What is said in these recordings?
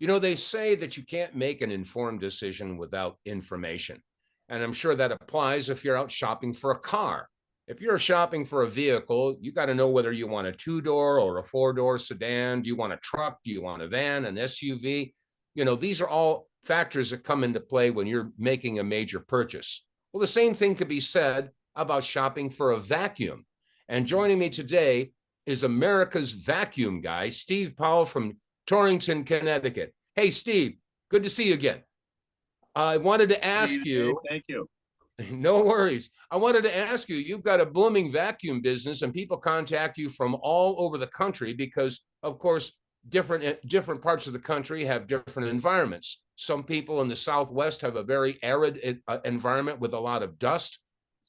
They say that you can't make an informed decision without information. And I'm sure that applies if you're out shopping for a car. If you're shopping for a vehicle, you got to know whether you want a two-door or a four-door sedan. Do you want a truck? Do you want a van, an SUV? These are all factors that come into play when you're making a major purchase. Well, the same thing could be said about shopping for a vacuum. And joining me today is America's vacuum guy, Steve Powell from Torrington, Connecticut. Hey, Steve, good to see you again. I wanted to ask you. Thank you. No worries. I wanted to ask you, you've got a blooming vacuum business and people contact you from all over the country because, of course, different parts of the country have different environments. Some people in the Southwest have a very arid environment with a lot of dust.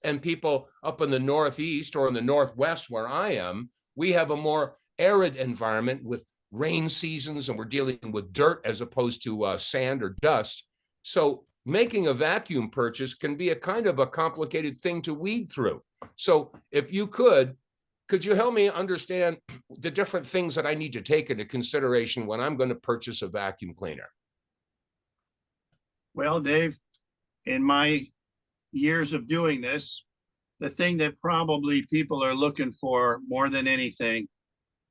And people up in the Northeast or in the Northwest where I am, we have a more arid environment with rain seasons, and we're dealing with dirt as opposed to sand or dust. So making a vacuum purchase can be a kind of a complicated thing to weed through. So if you could you help me understand the different things that I need to take into consideration when I'm going to purchase a vacuum cleaner? Well, Dave, in my years of doing this, the thing that probably people are looking for more than anything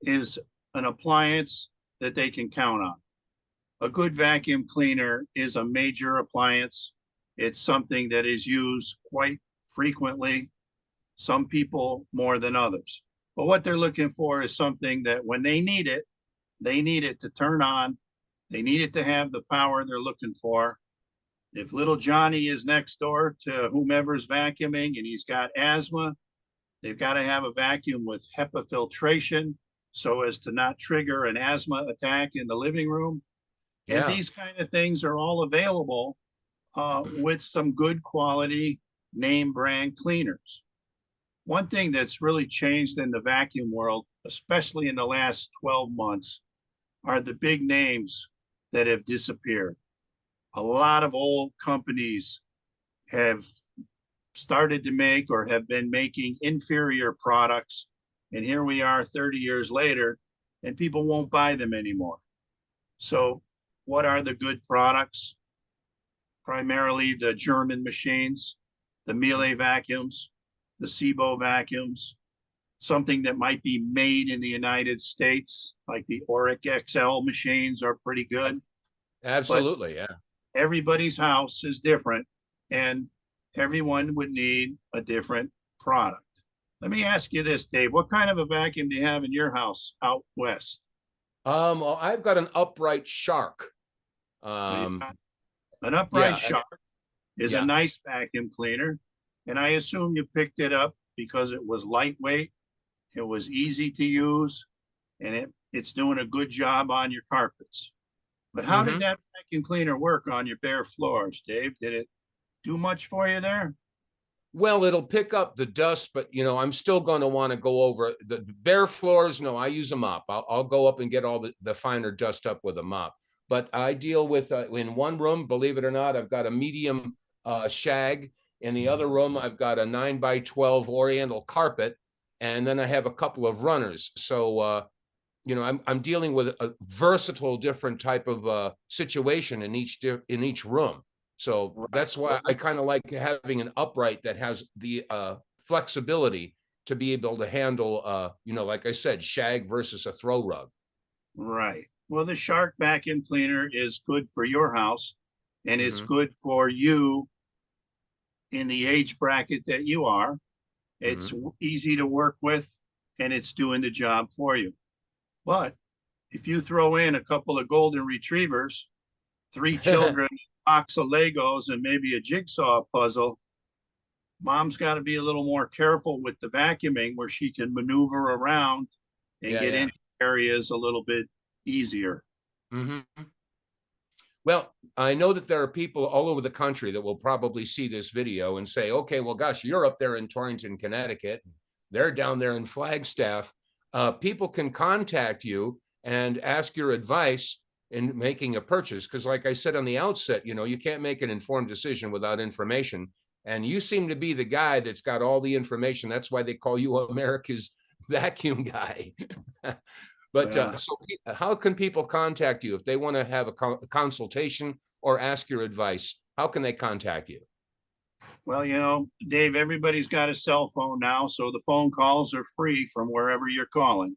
is an appliance that they can count on. A good vacuum cleaner is a major appliance. It's something that is used quite frequently, some people more than others. But what they're looking for is something that when they need it to turn on. They need it to have the power they're looking for. If little Johnny is next door to whomever's vacuuming and he's got asthma, they've got to have a vacuum with HEPA filtration so as to not trigger an asthma attack in the living room. And these kind of things are all available with some good quality name brand cleaners. One thing that's really changed in the vacuum world, especially in the last 12 months, are the big names that have disappeared. A lot of old companies have started to make or have been making inferior products. And here we are 30 years later, and people won't buy them anymore. So what are the good products? Primarily the German machines, the Miele vacuums, the Sebo vacuums, something that might be made in the United States, like the Auric XL machines are pretty good. Absolutely, but everybody's house is different, and everyone would need a different product. Let me ask you this, Dave. What kind of a vacuum do you have in your house out west? Well, I've got an upright Shark. An upright Shark is a nice vacuum cleaner, and I assume you picked it up because it was lightweight, it was easy to use, and it's doing a good job on your carpets. But how did that vacuum cleaner work on your bare floors, Dave? Did it do much for you there? Well, it'll pick up the dust, but I'm still going to want to go over the bare floors. No, I use a mop. I'll go up and get all the finer dust up with a mop. But I deal with in one room, believe it or not, I've got a medium shag. In the other room, I've got a 9x12 Oriental carpet, and then I have a couple of runners. So I'm dealing with a versatile, different type of situation in each room. So that's why I kind of like having an upright that has the flexibility to be able to handle, like I said, shag versus a throw rug. Right. Well, the Shark vacuum cleaner is good for your house, and it's good for you in the age bracket that you are. It's easy to work with, and it's doing the job for you. But if you throw in a couple of golden retrievers, 3 children, a box of Legos, and maybe a jigsaw puzzle, mom's got to be a little more careful with the vacuuming where she can maneuver around and get into areas a little bit easier. Well, I know that there are people all over the country that will probably see this video and say, okay, well, gosh, you're up there in Torrington, Connecticut. They're down there in Flagstaff. People can contact you and ask your advice in making a purchase. Because like I said on the outset, you can't make an informed decision without information. And you seem to be the guy that's got all the information. That's why they call you America's vacuum guy. But Well, how can people contact you if they want to have a consultation or ask your advice? How can they contact you? well, Dave, everybody's got a cell phone now, so the phone calls are free from wherever you're calling.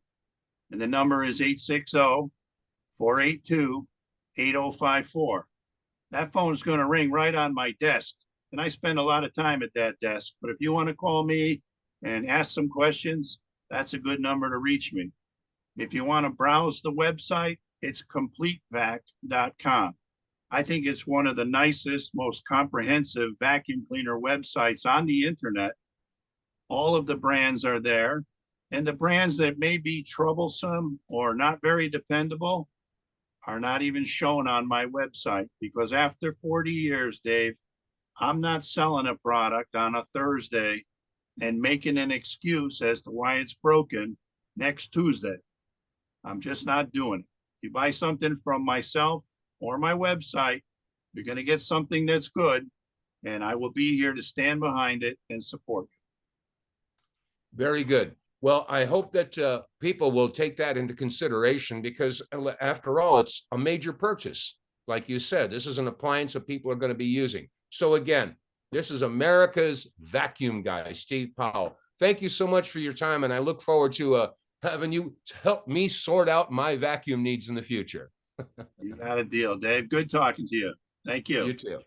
And the number is 860-482-8054. That phone is going to ring right on my desk. And I spend a lot of time at that desk. But if you want to call me and ask some questions, that's a good number to reach me. If you want to browse the website, it's completevac.com. I think it's one of the nicest, most comprehensive vacuum cleaner websites on the internet. All of the brands are there. And the brands that may be troublesome or not very dependable are not even shown on my website, because after 40 years, Dave, I'm not selling a product on a Thursday and making an excuse as to why it's broken next Tuesday. I'm just not doing it. If you buy something from myself or my website, you're going to get something that's good, and I will be here to stand behind it and support you. Very good. Well, I hope that people will take that into consideration, because after all, it's a major purchase. Like you said, this is an appliance that people are going to be using. So again, this is America's vacuum guy, Steve Powell. Thank you so much for your time, and I look forward to having you help me sort out my vacuum needs in the future. You got a deal, Dave. Good talking to you. Thank you. You too.